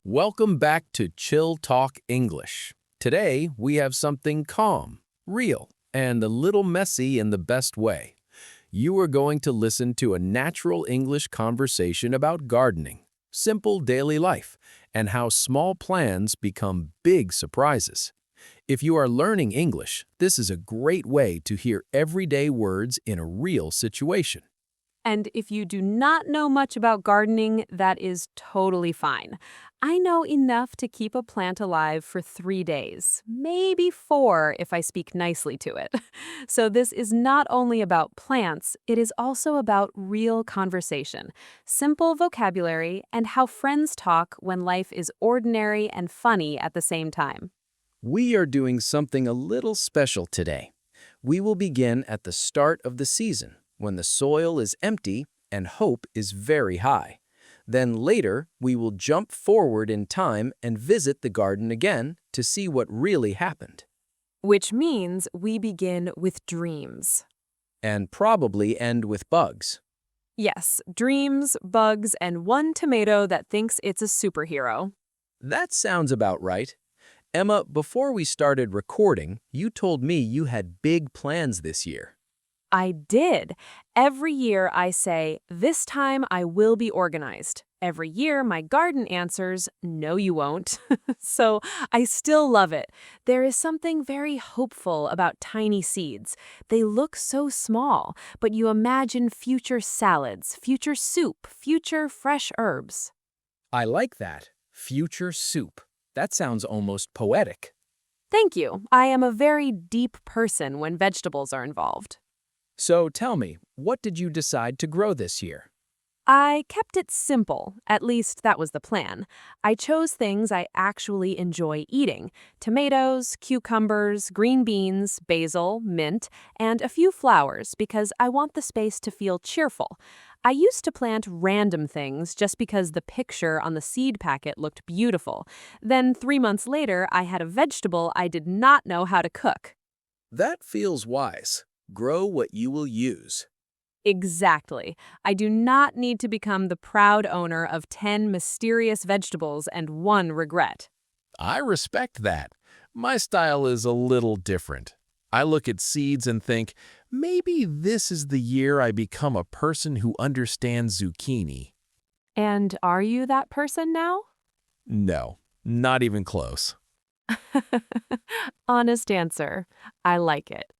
Welcome back to Chilltalk English. Today, we have something calm, real, and a little messy in the best way. You are going to listen to a natural English conversation about gardening, simple daily life, and how small plans become big surprises. If you are learning English, this is a great way to hear everyday words in a real situation. And if you do not know much about gardening, that is totally fine. I know enough to keep a plant alive for 3 days, maybe 4 if I speak nicely to it. So this is not only about plants, it is also about real conversation, simple vocabulary, and how friends talk when life is ordinary and funny at the same time. We are doing something a little special today. We will begin at the start of the season, when the soil is empty and hope is very high. Then later, we will jump forward in time and visit the garden again to see what really happened. Which means we begin with dreams. And probably end with bugs. Yes, dreams, bugs, and one tomato that thinks it's a superhero. That sounds about right. Emma, before we started recording, you told me you had big plans this year. I did. Every year I say, this time I will be organized. Every year my garden answers, no you won't. So I still love it. There is something very hopeful about tiny seeds. They look so small, but you imagine future salads, future soup, future fresh herbs. I like that. Future soup. That sounds almost poetic. Thank you. I am a very deep person when vegetables are involved. So tell me, what did you decide to grow this year? I kept it simple, at least that was the plan. I chose things I actually enjoy eating: tomatoes, cucumbers, green beans, basil, mint, and a few flowers because I want the space to feel cheerful. I used to plant random things just because the picture on the seed packet looked beautiful. Then 3 months later, I had a vegetable I did not know how to cook. That feels wise. Grow what you will use. Exactly. I do not need to become the proud owner of 10 mysterious vegetables and 1 regret. I respect that. My style is a little different. I look at seeds and think, maybe this is the year I become a person who understands zucchini. And are you that person now? No, not even close. Honest answer. I like it.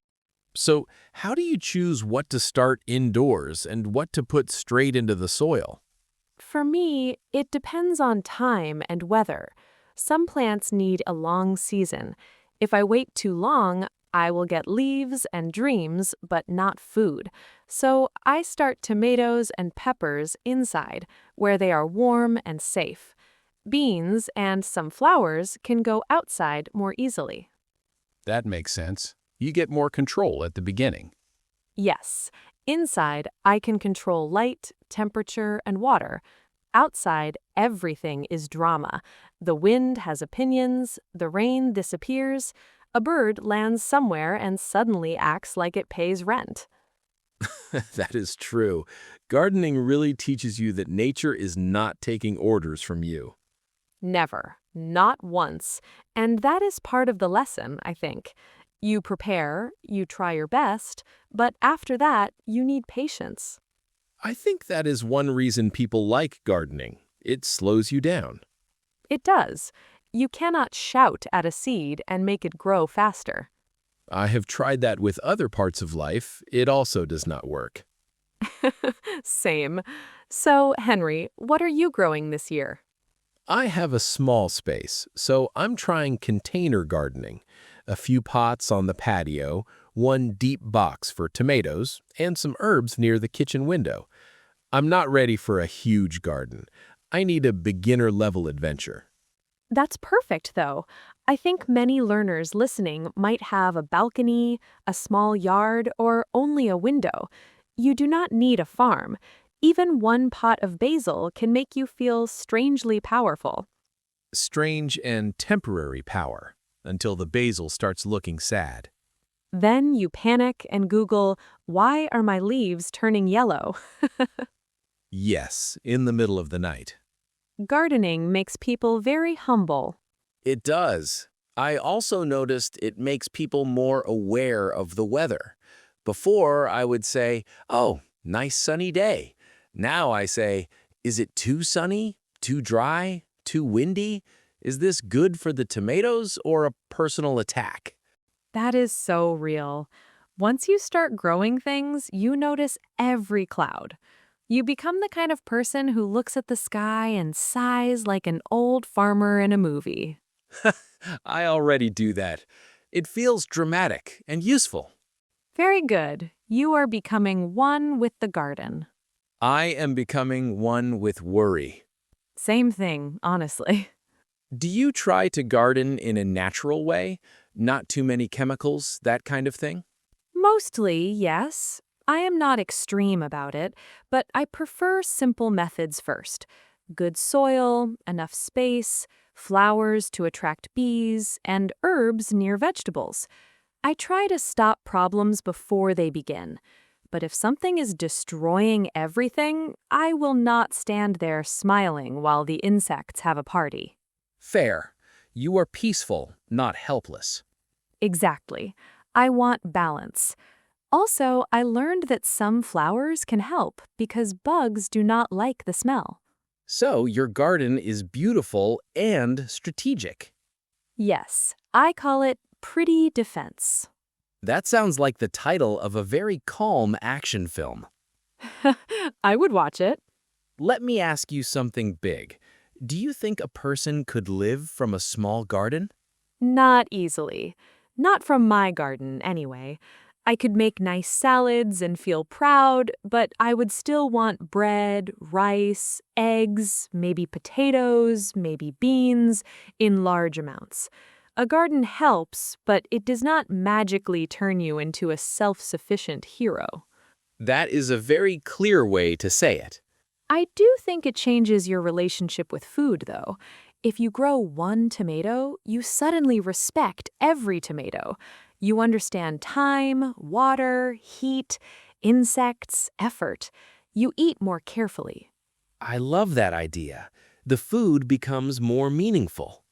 So, how do you choose what to start indoors and what to put straight into the soil? For me, it depends on time and weather. Some plants need a long season. If I wait too long, I will get leaves and dreams, but not food. So I start tomatoes and peppers inside, where they are warm and safe. Beans and some flowers can go outside more easily. That makes sense. You get more control at the beginning. Yes, inside I can control light, temperature, and water. Outside, everything is drama. The wind has opinions, the rain disappears, a bird lands somewhere and suddenly acts like it pays rent. That is true. Gardening really teaches you that nature is not taking orders from you. Never, not once. And that is part of the lesson, I think. You prepare, you try your best, but after that, you need patience. I think that is one reason people like gardening. It slows you down. It does. You cannot shout at a seed and make it grow faster. I have tried that with other parts of life. It also does not work. Same. So, Henry, what are you growing this year? I have a small space, so I'm trying container gardening. A few pots on the patio, one deep box for tomatoes, and some herbs near the kitchen window. I'm not ready for a huge garden. I need a beginner-level adventure. That's perfect, though. I think many learners listening might have a balcony, a small yard, or only a window. You do not need a farm. Even one pot of basil can make you feel strangely powerful. Strange and temporary power, until the basil starts looking sad. Then you panic and Google, why are my leaves turning yellow? Yes, in the middle of the night. Gardening makes people very humble. It does. I also noticed it makes people more aware of the weather. Before, I would say, oh, nice sunny day. Now I say, is it too sunny, too dry, too windy? Is this good for the tomatoes or a personal attack? That is so real. Once you start growing things, you notice every cloud. You become the kind of person who looks at the sky and sighs like an old farmer in a movie. I already do that. It feels dramatic and useful. Very good. You are becoming one with the garden. I am becoming one with worry. Same thing, honestly. Do you try to garden in a natural way? Not too many chemicals, that kind of thing? Mostly, yes. I am not extreme about it, but I prefer simple methods first. Good soil, enough space, flowers to attract bees, and herbs near vegetables. I try to stop problems before they begin. But if something is destroying everything, I will not stand there smiling while the insects have a party. Fair. You are peaceful, not helpless. Exactly. I want balance. Also, I learned that some flowers can help because bugs do not like the smell. So your garden is beautiful and strategic. Yes, I call it pretty defense. That sounds like the title of a very calm action film. I would watch it. Let me ask you something big. Do you think a person could live from a small garden? Not easily. Not from my garden, anyway. I could make nice salads and feel proud, but I would still want bread, rice, eggs, maybe potatoes, maybe beans, in large amounts. A garden helps, but it does not magically turn you into a self-sufficient hero. That is a very clear way to say it. I do think it changes your relationship with food, though. If you grow one tomato, you suddenly respect every tomato. You understand time, water, heat, insects, effort. You eat more carefully. I love that idea. The food becomes more meaningful.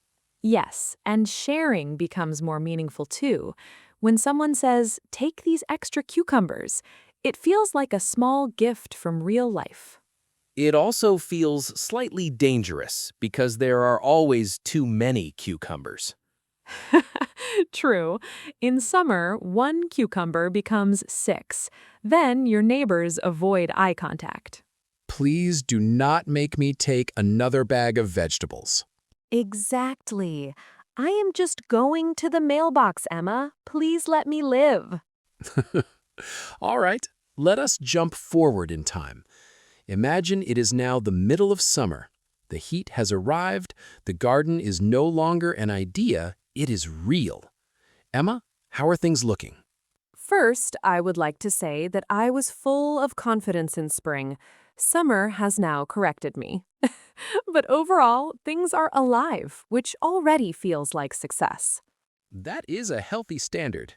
Yes, and sharing becomes more meaningful too. When someone says, "Take these extra cucumbers," it feels like a small gift from real life. It also feels slightly dangerous because there are always too many cucumbers. True. In summer, one cucumber becomes 6. Then your neighbors avoid eye contact. Please do not make me take another bag of vegetables. Exactly. I am just going to the mailbox, Emma. Please let me live. All right, let us jump forward in time. Imagine it is now the middle of summer. The heat has arrived. The garden is no longer an idea, it is real. Emma, how are things looking? First, I would like to say that I was full of confidence in spring. Summer has now corrected me. But overall, things are alive, which already feels like success. That is a healthy standard.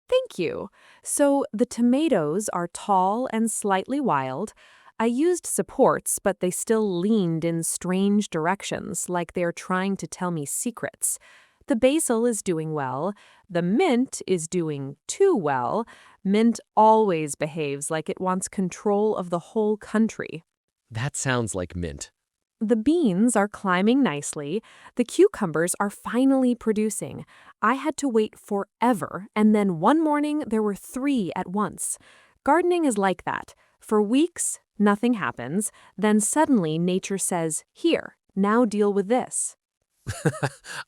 Thank you. So the tomatoes are tall and slightly wild. I used supports, but they still leaned in strange directions, like they're trying to tell me secrets. The basil is doing well. The mint is doing too well. Mint always behaves like it wants control of the whole country. That sounds like mint. The beans are climbing nicely. The cucumbers are finally producing. I had to wait forever, and then one morning there were 3 at once. Gardening is like that. For weeks, nothing happens. Then suddenly nature says, "Here, now deal with this."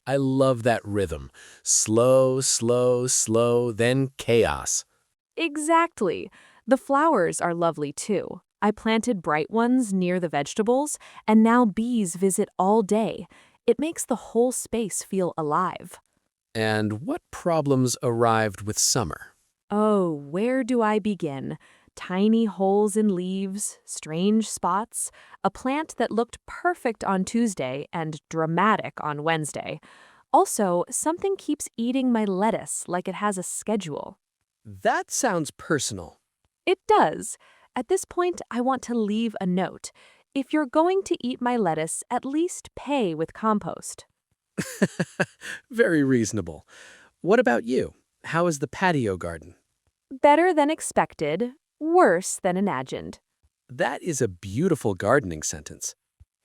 I love that rhythm. Slow, slow, slow, then chaos. Exactly. The flowers are lovely too. I planted bright ones near the vegetables, and now bees visit all day. It makes the whole space feel alive. And what problems arrived with summer? Oh, where do I begin? Tiny holes in leaves, strange spots, a plant that looked perfect on Tuesday and dramatic on Wednesday. Also, something keeps eating my lettuce like it has a schedule. That sounds personal. It does. At this point, I want to leave a note. If you're going to eat my lettuce, at least pay with compost. Very reasonable. What about you? How is the patio garden? Better than expected, worse than imagined. That is a beautiful gardening sentence.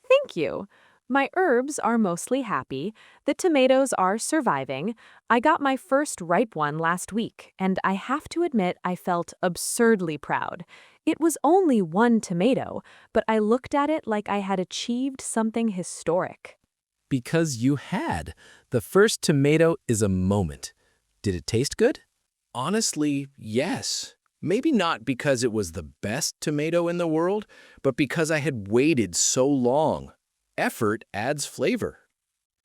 Thank you. My herbs are mostly happy. The tomatoes are surviving. I got my first ripe one last week, and I have to admit I felt absurdly proud. It was only one tomato, but I looked at it like I had achieved something historic. Because you had. The first tomato is a moment. Did it taste good? Honestly, yes. Maybe not because it was the best tomato in the world, but because I had waited so long. Effort adds flavor.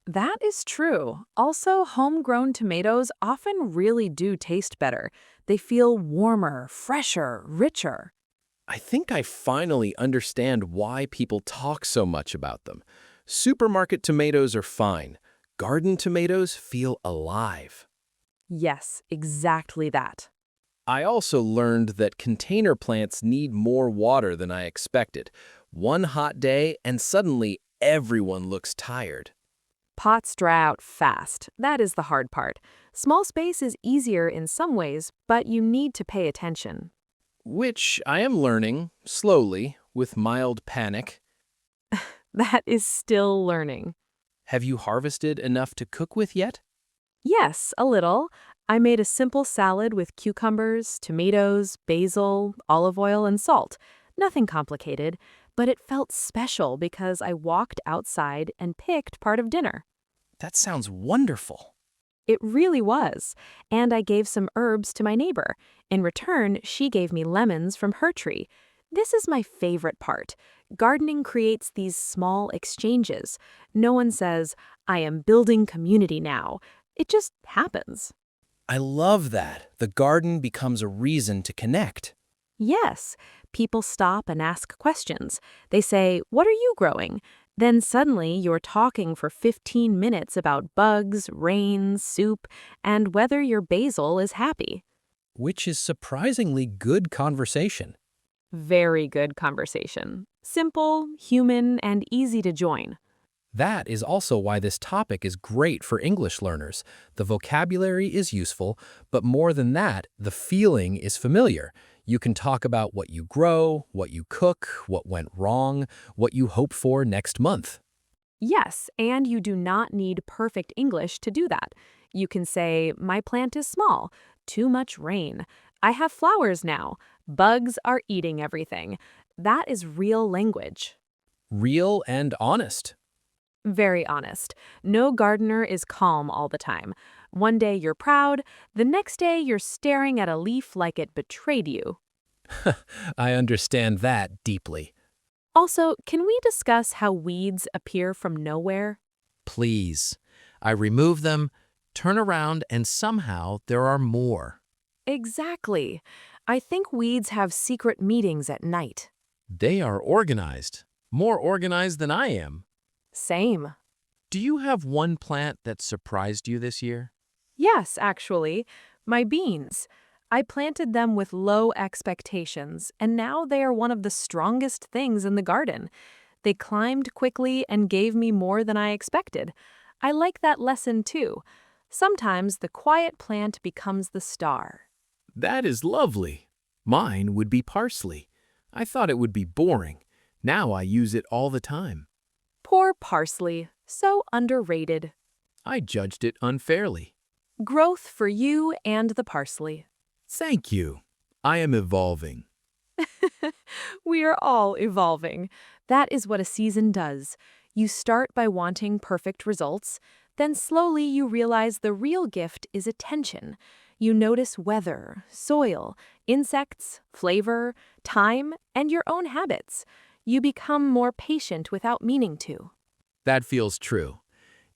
That is true. Also, homegrown tomatoes often really do taste better. They feel warmer, fresher, richer. I think I finally understand why people talk so much about them. Supermarket tomatoes are fine. Garden tomatoes feel alive. Yes, exactly that. I also learned that container plants need more water than I expected. One hot day, and suddenly everyone looks tired. Pots dry out fast. That is the hard part. Small space is easier in some ways, but you need to pay attention. Which I am learning, slowly, with mild panic. That is still learning. Have you harvested enough to cook with yet? Yes, a little. I made a simple salad with cucumbers, tomatoes, basil, olive oil, and salt. Nothing complicated, but it felt special because I walked outside and picked part of dinner. That sounds wonderful. It really was. And I gave some herbs to my neighbor. In return, she gave me lemons from her tree. This is my favorite part. Gardening creates these small exchanges. No one says, I am building community now. It just happens. I love that. The garden becomes a reason to connect. Yes, people stop and ask questions. They say, what are you growing? Then suddenly you're talking for 15 minutes about bugs, rain, soup, and whether your basil is happy. Which is surprisingly good conversation. Very good conversation. Simple, human, and easy to join. That is also why this topic is great for English learners. The vocabulary is useful, but more than that, the feeling is familiar. You can talk about what you grow, what you cook, what went wrong, what you hope for next month. Yes, and you do not need perfect English to do that. You can say, my plant is small, too much rain. I have flowers now. Bugs are eating everything. That is real language. Real and honest. Very honest. No gardener is calm all the time. One day you're proud, the next day you're staring at a leaf like it betrayed you. I understand that deeply. Also, can we discuss how weeds appear from nowhere? Please. I remove them, turn around, and somehow there are more. Exactly. I think weeds have secret meetings at night. They are organized. More organized than I am. Same. Do you have one plant that surprised you this year? Yes, actually. My beans. I planted them with low expectations, and now they are one of the strongest things in the garden. They climbed quickly and gave me more than I expected. I like that lesson too. Sometimes the quiet plant becomes the star. That is lovely. Mine would be parsley. I thought it would be boring. Now I use it all the time. Poor parsley, so underrated. I judged it unfairly. Growth for you and the parsley. Thank you. I am evolving. We are all evolving. That is what a season does. You start by wanting perfect results, then slowly you realize the real gift is attention. You notice weather, soil, insects, flavor, time, and your own habits. You become more patient without meaning to. That feels true.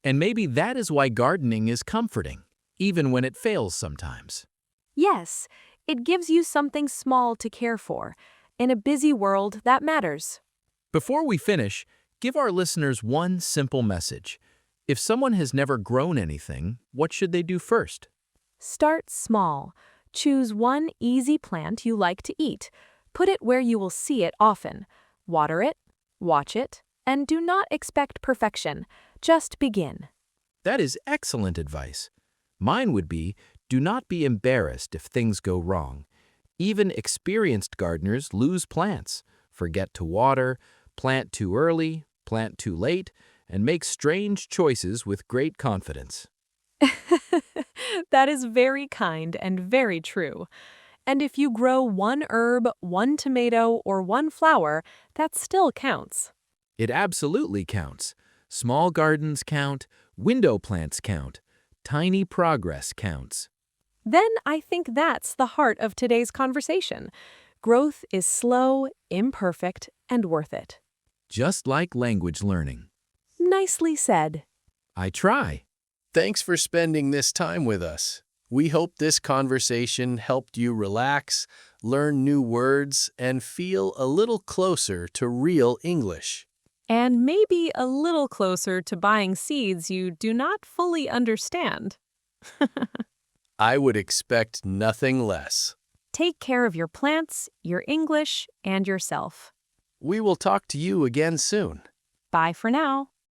And maybe that is why gardening is comforting, even when it fails sometimes. Yes, it gives you something small to care for. In a busy world, that matters. Before we finish, give our listeners one simple message. If someone has never grown anything, what should they do first? Start small. Choose one easy plant you like to eat. Put it where you will see it often. Water it, Watch it, and do not expect perfection. Just begin. That is excellent advice. Mine would be, do not be embarrassed if things go wrong. Even experienced gardeners lose plants, forget to water, plant too early, plant too late, and make strange choices with great confidence. That is very kind and very true. And if you grow one herb, one tomato, or one flower, that still counts. It absolutely counts. Small gardens count, window plants count, tiny progress counts. Then I think that's the heart of today's conversation. Growth is slow, imperfect, and worth it. Just like language learning. Nicely said. I try. Thanks for spending this time with us. We hope this conversation helped you relax, learn new words, and feel a little closer to real English. And maybe a little closer to buying seeds you do not fully understand. I would expect nothing less. Take care of your plants, your English, and yourself. We will talk to you again soon. Bye for now.